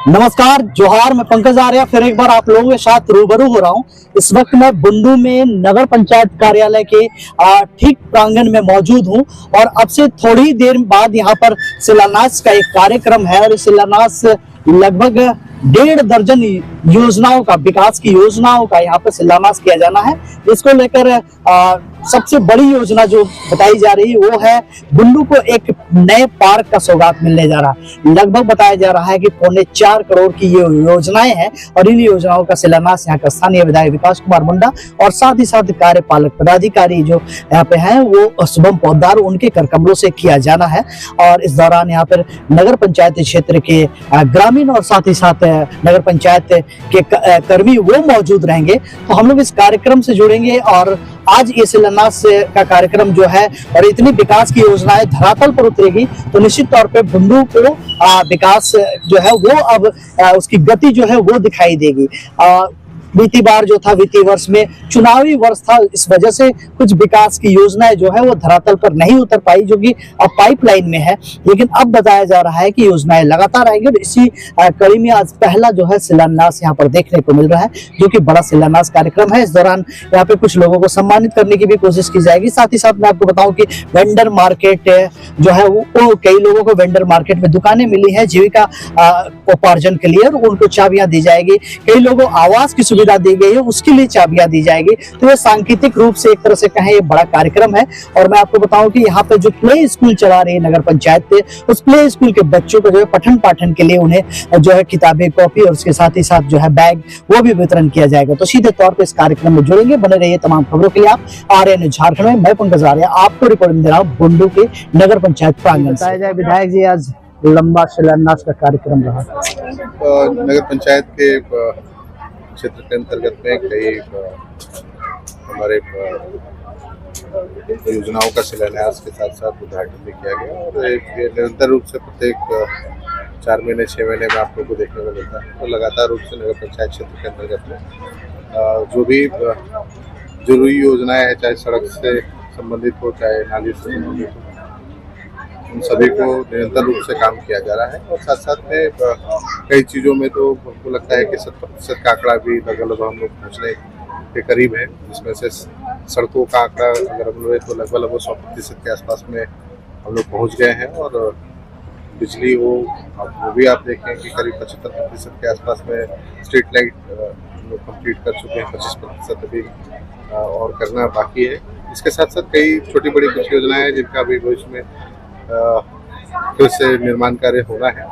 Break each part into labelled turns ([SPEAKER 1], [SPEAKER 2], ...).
[SPEAKER 1] नमस्कार, जोहार। मैं पंकज आर्या फिर एक बार आप लोगों के साथ रूबरू हो रहा हूं। इस वक्त मैं बुंडू में नगर पंचायत कार्यालय के ठीक प्रांगण में मौजूद हूं और अब से थोड़ी देर बाद यहां पर शिलान्यास का एक कार्यक्रम है और इस शिलान्यास लगभग 1.5 दर्जन योजनाओं का, विकास की योजनाओं का यहाँ पर शिलान्यास किया जाना है। इसको लेकर सबसे बड़ी योजना जो बताई जा रही है वो है बुंडू को एक नए पार्क का सौगात मिलने जा रहा है। लगभग बताया जा रहा है कि 4.25 करोड़ की ये योजनाएं हैं और इन योजनाओं का शिलान्यास यहाँ का स्थानीय विधायक विकास कुमार मुंडा और साथ ही साथ कार्यपालक पदाधिकारी जो यहाँ पे हैं वो शुभम पोद्दार, उनके कर कमलों से किया जाना है। और इस दौरान यहाँ पर नगर पंचायत क्षेत्र के ग्रामीण और साथ ही साथ नगर पंचायत के कर्मी वो मौजूद रहेंगे। तो हम लोग इस कार्यक्रम से जुड़ेंगे और आज ये शिलान्यास का कार्यक्रम जो है और इतनी विकास की योजनाएं धरातल पर उतरेगी तो निश्चित तौर पे बुंडू को विकास जो है वो अब उसकी गति जो है वो दिखाई देगी। बीती बार जो था वित्तीय वर्ष में चुनावी वर्ष था, इस वजह से कुछ विकास की योजनाएं जो है वो धरातल पर नहीं उतर पाई, जो कि अब पाइपलाइन में है। लेकिन अब बताया जा रहा है कि योजनाएं लगातार आएंगी और इसी कड़ी में आज पहला जो है शिलान्यास यहाँ पर देखने को मिल रहा है, जो कि बड़ा शिलान्यास कार्यक्रम है। इस दौरान यहाँ पे कुछ लोगों को सम्मानित करने की भी कोशिश की जाएगी। साथ ही साथ मैं आपको बताऊं कि वेंडर मार्केट जो है वो कई लोगों को वेंडर मार्केट में दुकानें मिली है जीविका उपार्जन के लिए, और उनको चाबियां दी जाएगी। कई लोगों को आवास की सुविधा दी गई है, उसके लिए चाबियां दी जाएगी। तो ये सांकेतिक रूप से एक तरह से कहें ये बड़ा कार्यक्रम है। और मैं आपको बताऊं कि यहाँ पे जो प्ले स्कूल चला रही है नगर पंचायत, उस प्ले स्कूल के बच्चों को जो है पठन पाठन के लिए उन्हें जो है किताबें, कॉपी और उसके साथ ही साथ जो है बैग वो भी वितरण किया जाएगा। तो सीधे तौर पर इस कार्यक्रम में जुड़ेंगे। बने रहिए तमाम खबरों के लिए आप आर्यन झारखंड में। मैं पंकज आर्या आपको रिपोर्टिंग दे रहा हूँ बुंडू के नगर पंचायत प्रांगण। बताया जाए विधायक जी, आज लंबा शिलान्यास का कार्यक्रम रहा।
[SPEAKER 2] नगर पंचायत के क्षेत्र के अंतर्गत में कई हमारे योजनाओं का शिलान्यास के साथ साथ उद्घाटन भी किया गया और एक निरंतर रूप से प्रत्येक 4 महीने 6 महीने में आप लोग को देखने को मिलता है। तो लगातार रूप से नगर पंचायत क्षेत्र के अंतर्गत में जो भी जरूरी योजनाएं हैं, चाहे सड़क से संबंधित हो चाहे नाली से संबंधित हो, उन सभी को निरंतर रूप से काम किया जा रहा है। और साथ साथ में कई चीज़ों में तो हमको लगता है कि 70% का आंकड़ा भी लगभग हम लोग पहुँचने के करीब है, जिसमें से सड़कों का आंकड़ा अगर हम लोग तो लगभग 100% के आसपास में हम लोग पहुँच गए हैं। और बिजली वो भी आप देखें कि करीब 75% के आसपास में स्ट्रीट लाइट हम लोग कम्प्लीट कर चुके हैं, 25% अभी और करना बाकी है। इसके साथ साथ कई छोटी बड़ी कुछ योजनाएं हैं जिनका अभी भविष्य में फिर से निर्माण कार्य होना है।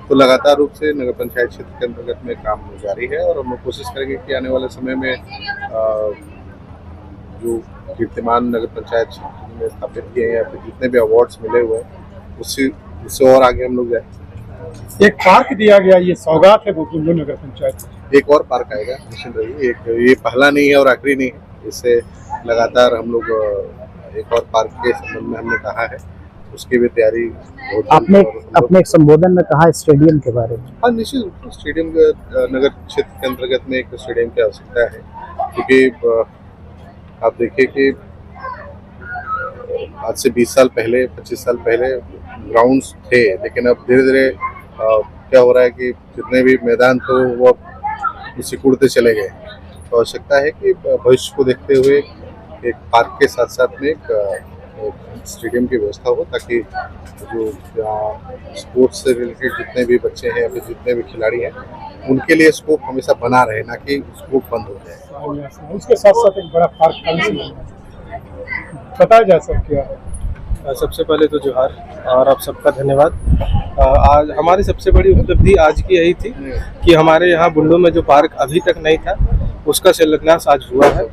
[SPEAKER 2] तो लगातार रूप से नगर पंचायत क्षेत्र के अंतर्गत में काम जारी है और हम लोग कोशिश करेंगे कि आने वाले समय में जो कीर्तिमान नगर पंचायत क्षेत्र में स्थापित किए हैं या फिर जितने भी अवार्ड्स मिले हुए हैं उससे और आगे हम लोग जाए।
[SPEAKER 3] एक पार्क दिया गया, ये सौगात है बुंडू नगर पंचायत।
[SPEAKER 2] एक और पार्क आएगा निश्चित रहिए, ये पहला नहीं है और आखिरी नहीं है। इससे लगातार हम लोग एक और पार्क के संबंध में हमने कहा है, उसकी भी तैयारी
[SPEAKER 1] आपने अपने संबोधन में कहा स्टेडियम के बारे में।
[SPEAKER 2] हाँ, निश्चित रूप से स्टेडियम नगर क्षेत्र के अंतर्गत में एक स्टेडियम की आवश्यकता है, क्योंकि आप देखिए कि आज से 20 साल पहले 25 साल पहले ग्राउंड्स थे, लेकिन अब धीरे धीरे क्या हो रहा है कि जितने भी मैदान थे वो अब सिकुड़ते चले गए। तो आवश्यकता है कि भविष्य को देखते हुए एक पार्क के साथ साथ में एक स्टेडियम की व्यवस्था हो, ताकि जो स्पोर्ट्स से रिलेटेड जितने भी बच्चे हैं या फिर जितने भी खिलाड़ी हैं उनके लिए स्कोप हमेशा बना रहे, ना कि स्कोप बंद हो जाए।
[SPEAKER 3] उसके साथ साथ एक बड़ा पार्क बताया जा सकता है।
[SPEAKER 4] सबसे पहले तो जोहार और आप सबका धन्यवाद। आज हमारी सबसे बड़ी उपलब्धि आज की यही थी कि हमारे यहाँ बुंडू में जो पार्क अभी तक नहीं था उसका शिलान्यास आज हुआ है।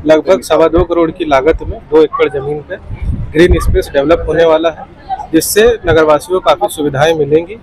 [SPEAKER 4] लगभग 2.25 करोड़ की लागत में 2 एकड़ जमीन पे ग्रीन स्पेस डेवलप होने वाला है, जिससे नगरवासियों को काफ़ी सुविधाएं मिलेंगी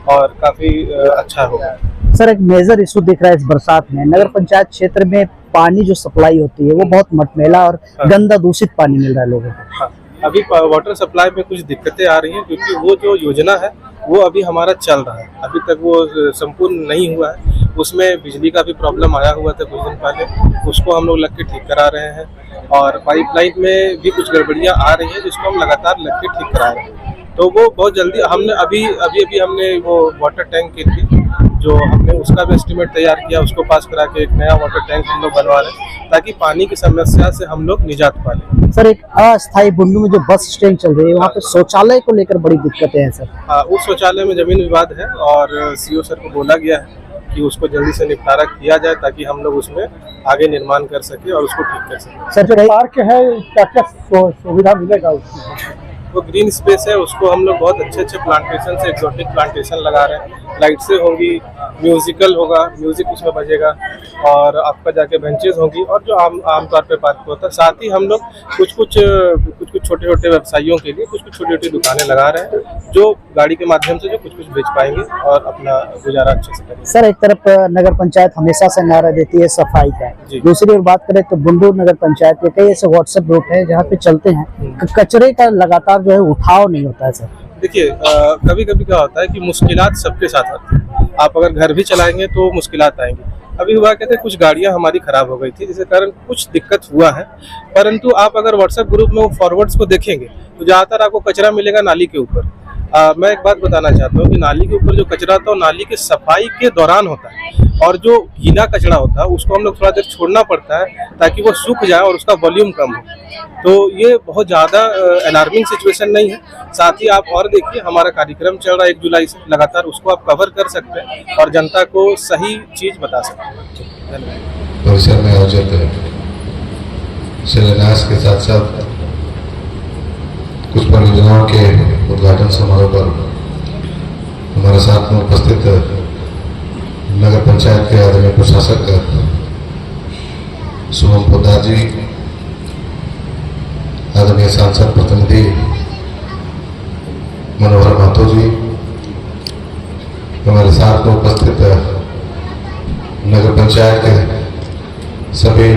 [SPEAKER 4] और काफ़ी अच्छा होगा।
[SPEAKER 1] सर, एक मेजर इशू दिख रहा है इस बरसात में नगर पंचायत क्षेत्र में पानी जो सप्लाई होती है वो बहुत मटमैला और गंदा दूषित पानी मिल रहा है लोगों को।
[SPEAKER 4] हाँ, अभी वाटर सप्लाई में कुछ दिक्कतें आ रही हैं, क्योंकि वो जो योजना है वो अभी हमारा चल रहा है, अभी तक वो संपूर्ण नहीं हुआ है। उसमें बिजली का भी प्रॉब्लम आया हुआ था कुछ दिन पहले, उसको हम लोग लग के ठीक करा रहे हैं। और पाइपलाइन में भी कुछ गड़बड़ियाँ आ रही हैं जिसको हम लगातार लग के ठीक करा रहे हैं। तो वो बहुत जल्दी हमने अभी हमने वो वाटर टैंक की जो हमने उसका भी एस्टिमेट तैयार किया, उसको पास करा के एक नया वाटर टैंक हम लोग बनवा रहे हैं ताकि पानी की समस्या से हम लोग निजात पा लें।
[SPEAKER 1] सर, एक अस्थायी बुंडू में जो बस स्टैंड चल रही है वहाँ पे शौचालय को लेकर बड़ी दिक्कतें हैं सर।
[SPEAKER 4] हाँ, उस शौचालय में जमीन विवाद है और सीओ सर को बोला गया है कि उसको जल्दी से निपटारा किया जाए ताकि हम लोग उसमें आगे निर्माण कर सके और उसको ठीक कर सकें।
[SPEAKER 1] सर,
[SPEAKER 3] जो पार्क है क्या क्या सुविधा मिलेगा उसमें?
[SPEAKER 4] वो ग्रीन स्पेस है, उसको हम लोग बहुत अच्छे अच्छे प्लांटेशन से एक्सोटिक प्लांटेशन लगा रहे हैं, लाइट से होगी, म्यूजिकल होगा, म्यूजिक उसमें बजेगा और आपका जाके बेंचेस होंगी और जो आमतौर पे पार्क होता है। साथ ही हम लोग कुछ छोटे छोटे व्यवसायियों के लिए कुछ छोटी छोटी दुकानें लगा रहे हैं जो गाड़ी के माध्यम से जो कुछ बेच पाएंगे और अपना गुजारा अच्छे से करेंगे।
[SPEAKER 1] सर, एक तरफ नगर पंचायत हमेशा से नारा देती है सफाई का, दूसरी ओर बात करें तो बुंडू नगर पंचायत के कई ऐसे व्हाट्सएप ग्रुप है जहाँ पे चलते हैं कचरे का लगातार जो है उठाव नहीं होता है सर।
[SPEAKER 4] देखिए, कभी कभी क्या होता है कि मुश्किलात सबके साथ आती है। आप अगर घर भी चलाएंगे तो मुश्किलात आएंगी। अभी हुआ कहते हैं कुछ गाड़ियां हमारी खराब हो गई थी जिसके कारण कुछ दिक्कत हुआ है, परंतु आप अगर व्हाट्सएप ग्रुप में वो फॉरवर्ड्स को देखेंगे तो ज्यादातर आपको कचरा मिलेगा नाली के ऊपर। मैं एक बात बताना चाहता हूँ कि नाली के ऊपर जो कचरा होता है वो नाली के सफाई के दौरान होता है और जो गीला कचरा होता है उसको हम लोग थोड़ा देर छोड़ना पड़ता है ताकि वो सूख जाए और उसका वॉल्यूम कम हो। तो ये बहुत ज़्यादा अलार्मिंग सिचुएशन नहीं है। साथ ही आप और देखिए, हमारा कार्यक्रम चल रहा है 1 जुलाई से, लगातार उसको आप कवर कर सकते हैं और जनता को सही चीज़ बता सकते हैं। धन्यवाद।
[SPEAKER 5] परिसर में आयोजित शिलान्यास के साथ साथ कुछ परियोजनाओं के उद्घाटन समारोह पर हमारे साथ में उपस्थित नगर पंचायत के आदरणीय प्रशासक शुभम पोद्दार जी, आदरणीय सांसद प्रतिनिधि मनोहर महतो जी, हमारे साथ में उपस्थित नगर पंचायत के सभी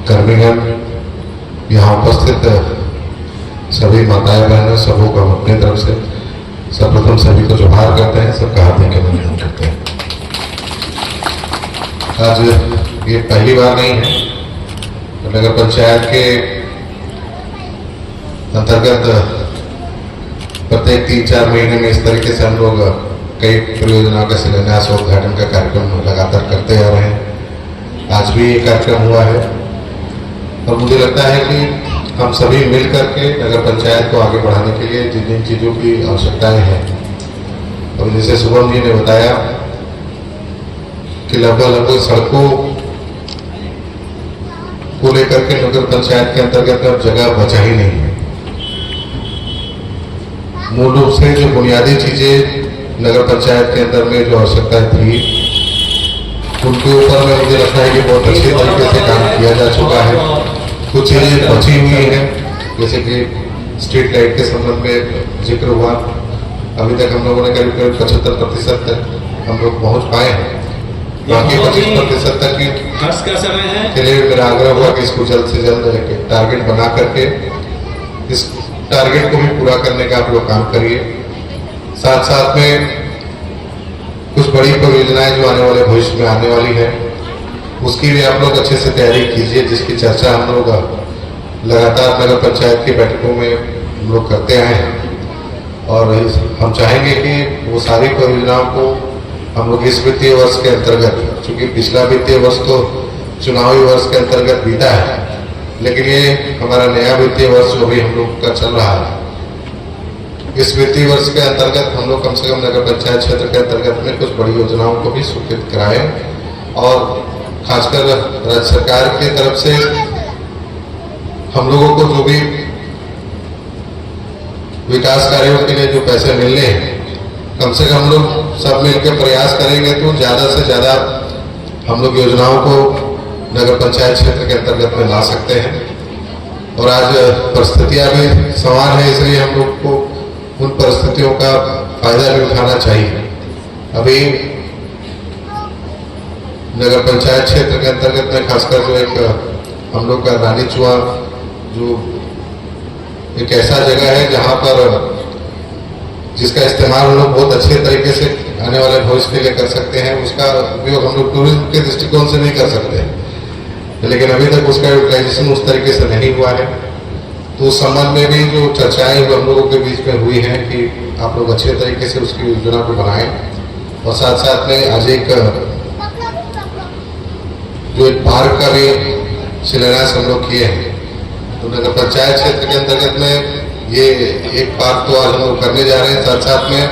[SPEAKER 5] कर्मीगण, यहाँ उपस्थित सभी माताएं बहनों, सबों को हम अपनी तरफ से सर्वप्रथम सभी को जोहार करते हैं, सबका हार्दिक अभिनंदन करते हैं। आज ये पहली बार नहीं है तो नगर पंचायत के अंतर्गत प्रत्येक 3-4 महीने में इस तरीके से हम लोग कई परियोजनाओं का शिलान्यास और उद्घाटन का कार्यक्रम लगातार करते आ रहे हैं। आज भी ये कार्यक्रम हुआ है और मुझे लगता है कि हम सभी मिल करके नगर पंचायत को आगे बढ़ाने के लिए जिन जिन चीज़ों की आवश्यकताएं हैं, और जैसे शुभम जी ने बताया कि लगभग सड़कों को लेकर के नगर पंचायत के अंतर्गत अब जगह बचा ही नहीं है। मूल रूप से जो बुनियादी चीजें नगर पंचायत के अंदर में जो आवश्यकताएं थी उनके ऊपर में मुझे लगता है कि बहुत अच्छे तरीके से काम किया जा चुका है। कुछ चीजें बची हुई हैं, जैसे कि स्ट्रीट लाइट के संबंध में जिक्र हुआ, अभी तक हम लोगों ने करीब 75% तक हम लोग पहुंच पाए हैं। बाकी 25% तक के लिए मेरा आग्रह हुआ कि इसको जल्द से जल्द एक टारगेट बना करके इस टारगेट को भी पूरा करने का आप लोग काम करिए। साथ साथ में कुछ बड़ी परियोजनाएं जो आने वाले भविष्य में आने वाली है उसकी भी आप लोग अच्छे से तैयारी कीजिए, जिसकी चर्चा हम लोग लगातार नगर पंचायत की बैठकों में हम लोग करते आए हैं और हम चाहेंगे कि वो सारी परियोजनाओं को हम लोग इस वित्तीय वर्ष के अंतर्गत, चूंकि पिछला वित्तीय वर्ष तो चुनावी वर्ष के अंतर्गत बीता है, लेकिन ये हमारा नया वित्तीय वर्ष जो भी हम लोग का चल रहा है, इस वित्तीय वर्ष के अंतर्गत हम लोग कम से कम नगर पंचायत क्षेत्र के अंतर्गत में कुछ बड़ी योजनाओं को भी स्वीकृत कराएं और खासकर राज्य सरकार की तरफ से हम लोगों को जो भी विकास कार्यों के लिए जो पैसे मिलने हैं, कम से कम हम लोग सब मिलकर प्रयास करेंगे तो ज़्यादा से ज़्यादा हम लोग योजनाओं को नगर पंचायत क्षेत्र के अंतर्गत में ला सकते हैं। और आज परिस्थितियां भी समान है, इसलिए हम लोग को उन परिस्थितियों का फायदा भी उठाना चाहिए। अभी नगर पंचायत क्षेत्र के अंतर्गत में खासकर जो एक हम लोग का रानी चुआ जो एक ऐसा जगह है जहाँ पर जिसका इस्तेमाल हम लोग बहुत अच्छे तरीके से आने वाले भविष्य के लिए कर सकते हैं। उसका उपयोग हम लोग टूरिज्म के दृष्टिकोण से नहीं कर सकते, लेकिन अभी तक उसका यूटिलाइजेशन उस तरीके से नहीं हुआ है। तो उस संबंध में भी जो चर्चाएं हम लोगों के बीच में हुई हैं कि आप लोग अच्छे तरीके से उसकी योजना को बनाएं और साथ साथ में आज एक जो एक पार्क का भी शिलान्यास हम लोग किए हैं। तो नगर पंचायत क्षेत्र के अंतर्गत में ये एक पार्क तो आज हम लोग करने जा रहे हैं। साथ साथ में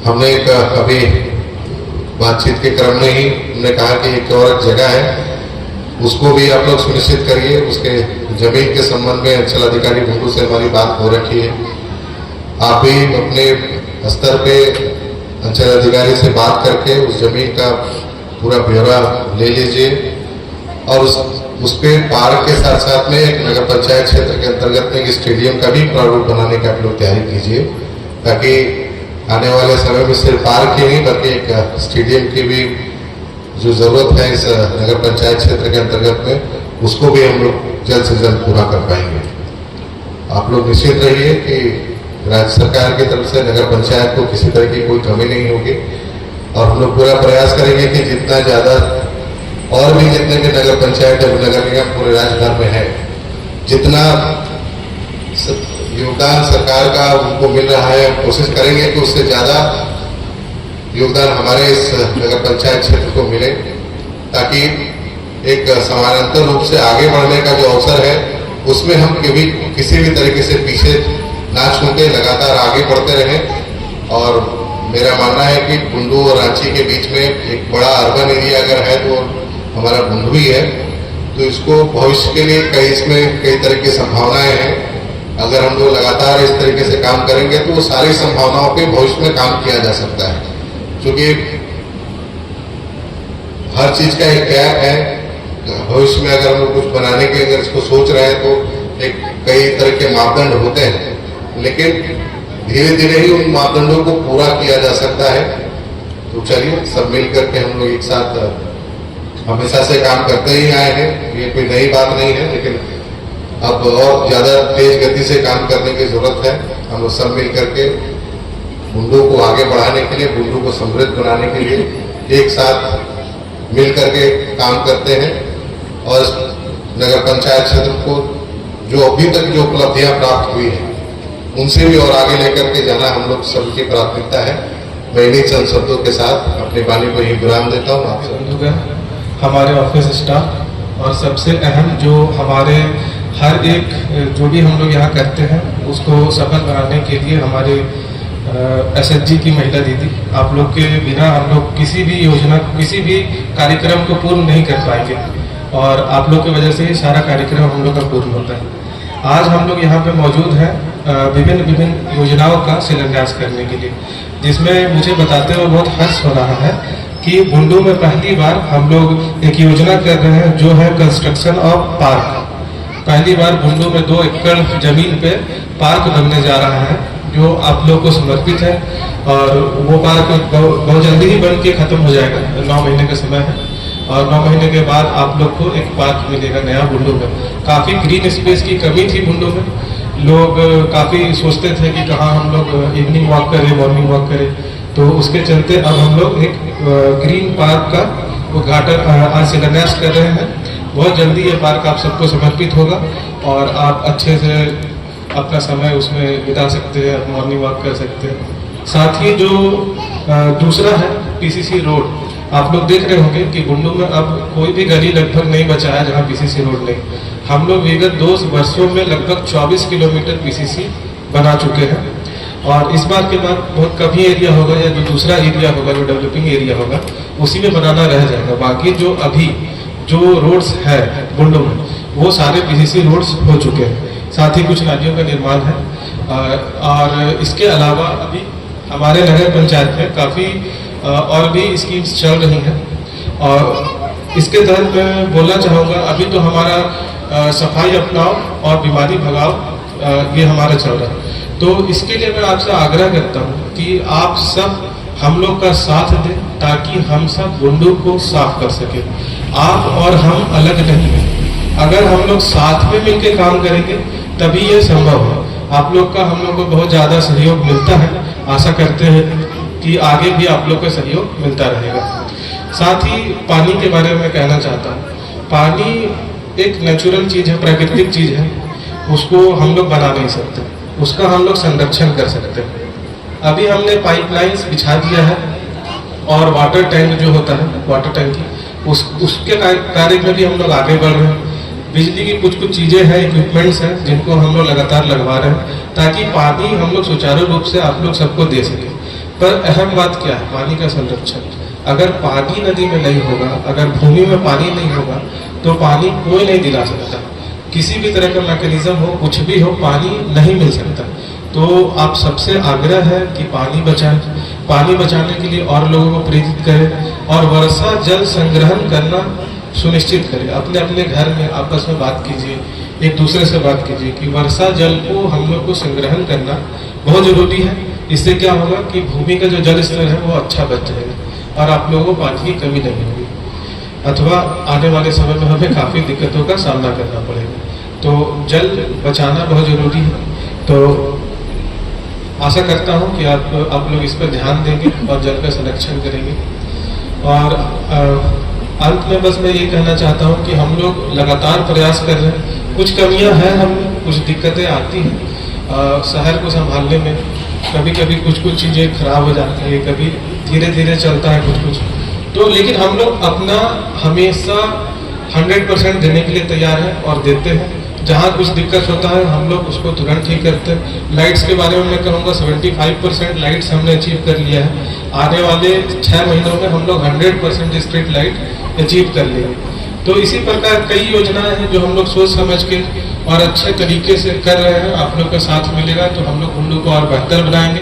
[SPEAKER 5] हमने एक अभी बातचीत के क्रम में ही हमने कहा कि एक और जगह है, उसको भी आप लोग सुनिश्चित करिए। उसके जमीन के संबंध में अंचलाधिकारी बुंडू से हमारी बात हो रखी है। आप भी अपने स्तर पे अंचलाधिकारी से बात करके उस जमीन का पूरा ब्यौरा ले लीजिए और उस पे पार्क के साथ साथ में एक नगर पंचायत क्षेत्र के अंतर्गत में एक स्टेडियम का भी प्रारूप बनाने का आप लोग तैयारी कीजिए, ताकि आने वाले समय में सिर्फ पार्क ही नहीं बल्कि एक स्टेडियम की भी जो जरूरत है इस नगर पंचायत क्षेत्र के अंतर्गत में, उसको भी हम लोग जल्द से जल्द पूरा कर पाएंगे। आप लोग निश्चित रहिए कि राज्य सरकार की तरफ से नगर पंचायत को किसी तरह की कोई कमी नहीं होगी और हम लोग पूरा प्रयास करेंगे कि जितना ज़्यादा और भी जितने भी नगर पंचायत और नगर निगम पूरे राज्य भर में है, जितना योगदान सरकार का उनको मिल रहा है, कोशिश करेंगे कि उससे ज़्यादा योगदान हमारे इस नगर पंचायत क्षेत्र को मिले, ताकि एक समानांतर रूप से आगे बढ़ने का जो अवसर है उसमें हम कभी किसी भी तरीके से पीछे ना छूटे, लगातार आगे बढ़ते रहें। और मेरा मानना है कि बुंडू और रांची के बीच में एक बड़ा अर्बन एरिया अगर है तो हमारा बुंडू ही है। तो इसको भविष्य के लिए इसमें कई तरह की संभावनाएं हैं। अगर हम लोग लगातार इस तरीके से काम करेंगे तो वो सारी संभावनाओं पे भविष्य में काम किया जा सकता है, क्योंकि हर चीज का एक गैप है। भविष्य में अगर हम लोग कुछ बनाने के अगर इसको सोच रहे हैं तो एक कई तरह के मापदंड होते हैं, लेकिन धीरे धीरे ही उन मापदंडों को पूरा किया जा सकता है। तो चलिए सब मिल करके हम लोग एक साथ हमेशा से काम करते ही आए हैं, ये कोई नई बात नहीं है, लेकिन अब और ज्यादा तेज गति से काम करने की जरूरत है। हम लोग सब मिल करके बुंडू को आगे बढ़ाने के लिए, बुंडू को समृद्ध बनाने के लिए एक साथ मिल करके काम करते हैं और नगर पंचायत क्षेत्र को जो अभी तक जो उपलब्धियां प्राप्त हुई हैं उनसे भी और आगे लेकर के जाना हम लोग सबकी प्राथमिकता है। मैं इन्हीं चंद शब्दों के साथ अपनी वाणी को ही विराम देता हूँ। आप सब
[SPEAKER 4] हमारे ऑफिस स्टाफ और सबसे अहम जो हमारे हर एक जो भी हम लोग यहाँ करते हैं उसको सफल बनाने के लिए हमारे SHG की महिला दीदी, आप लोग के बिना हम लोग किसी भी योजना, किसी भी कार्यक्रम को पूर्ण नहीं कर पाएंगे और आप लोग की वजह से ही सारा कार्यक्रम हम लोग का पूर्ण होता है। आज हम लोग यहाँ पे मौजूद हैं विभिन्न योजनाओं का शिलान्यास करने के लिए, जिसमें मुझे बताते हुए बहुत हर्ष हो रहा है कि बुंडू में पहली बार हम लोग एक योजना कर रहे हैं जो है कंस्ट्रक्शन ऑफ पार्क। पहली बार बुंडू में 2 एकड़ जमीन पे पार्क बनने जा रहा है जो आप लोग को समर्पित है और वो पार्क बहुत जल्दी ही बन के खत्म हो जाएगा। 9 महीने का समय है और 9 महीने के बाद आप लोग को एक पार्क मिलेगा नया बुंडू में। काफ़ी ग्रीन स्पेस की कमी थी बुंडू में, लोग काफ़ी सोचते थे कि कहाँ हम लोग इवनिंग वॉक करें, मॉर्निंग वॉक करें, तो उसके चलते अब हम लोग एक ग्रीन पार्क का उद्घाटन आज शिलान्यास कर रहे हैं। बहुत जल्दी ये पार्क आप सबको समर्पित होगा और आप अच्छे से अपना समय उसमें बिता सकते हैं, मॉर्निंग वॉक कर सकते हैं। साथ ही जो दूसरा है PCC रोड, आप लोग देख रहे होंगे कि बुंडू में अब कोई भी गली लगभग नहीं बचा है जहाँ PCC रोड नहीं। हम लोग विगत 2 वर्षों में लगभग 24 किलोमीटर PCC बना चुके हैं और इस बार के बाद बहुत कम ही एरिया होगा या जो दूसरा एरिया होगा जो डेवलपिंग एरिया होगा उसी में बनाना रह जाएगा। बाकी जो अभी जो रोड्स है बुंडू में वो सारे PCC रोड्स हो चुके हैं। साथ ही कुछ नालियों का निर्माण है और इसके अलावा अभी हमारे नगर पंचायत में काफ़ी और भी स्कीम्स चल रही हैं और इसके तहत मैं बोलना चाहूँगा अभी तो हमारा सफाई अपनाओ और बीमारी भगाओ ये हमारा चल रहा है। तो इसके लिए मैं आपसे आग्रह करता हूँ कि आप सब हम लोग का साथ दें ताकि हम सब बुंडू को साफ कर सकें। आप और हम अलग नहीं हैं, अगर हम लोग साथ में मिलकर काम करेंगे तभी ये संभव है। आप लोग का हम लोग को बहुत ज़्यादा सहयोग मिलता है, आशा करते हैं कि आगे भी आप लोग का सहयोग मिलता रहेगा। साथ ही पानी के बारे में कहना चाहता हूँ, पानी एक नेचुरल चीज़ है, प्राकृतिक चीज़ है, उसको हम लोग बना नहीं सकते, उसका हम लोग संरक्षण कर सकते हैं। अभी हमने पाइपलाइंस बिछा दिया है और वाटर टैंक जो होता है, वाटर टैंकी, उसके कार्य में भी हम लोग आगे बढ़ रहे हैं। बिजली की कुछ चीज़ें हैं, इक्विपमेंट्स हैं जिनको हम लोग लगातार लगवा रहे हैं ताकि पानी हम लोग सुचारू रूप से आप लोग सबको दे सकें। पर अहम बात क्या है, पानी का संरक्षण। अगर पानी नदी में नहीं होगा, अगर भूमि में पानी नहीं होगा तो पानी कोई नहीं दिला सकता। किसी भी तरह का मैकेनिज्म हो, कुछ भी हो, पानी नहीं मिल सकता। तो आप सबसे आग्रह है कि पानी बचाएं। पानी बचाने के लिए और लोगों को प्रेरित करें और वर्षा जल संग्रहण करना सुनिश्चित करें। अपने अपने घर में आपस में बात कीजिए, एक दूसरे से बात कीजिए कि वर्षा जल को हम लोग को संग्रहण करना बहुत जरूरी है। इससे क्या होगा कि भूमि का जो जल स्तर है वो अच्छा बच जाएगा और आप लोगों को पानी की कमी नहीं होगी, अथवा आने वाले समय में हमें काफ़ी दिक्कतों का सामना करना पड़ेगा। तो जल बचाना बहुत ज़रूरी है। तो आशा करता हूँ कि आप लोग इस पर ध्यान देंगे और जल का संरक्षण करेंगे। और अंत में बस मैं ये कहना चाहता हूँ कि हम लोग लगातार प्रयास कर रहे हैं। कुछ कमियाँ हैं, हम कुछ दिक्कतें आती हैं शहर को संभालने में। कभी कभी कुछ चीज़ें खराब हो जाती है, कभी धीरे धीरे चलता है कुछ। तो लेकिन हम लोग अपना हमेशा 100% देने के लिए तैयार हैं और देते हैं। जहाँ कुछ दिक्कत होता है हम लोग उसको तुरंत ठीक करते हैं। लाइट्स के बारे में मैं कहूँगा 75% लाइट्स हमने अचीव कर लिया है। आने वाले 6 महीनों में हम लोग 100% स्ट्रीट लाइट अचीव कर लेंगे। तो इसी प्रकार कई योजनाएं हैं जो हम लोग सोच समझ के और अच्छे तरीके से कर रहे हैं। आप लोग का साथ मिलेगा तो हम लोग को और बेहतर बनाएंगे।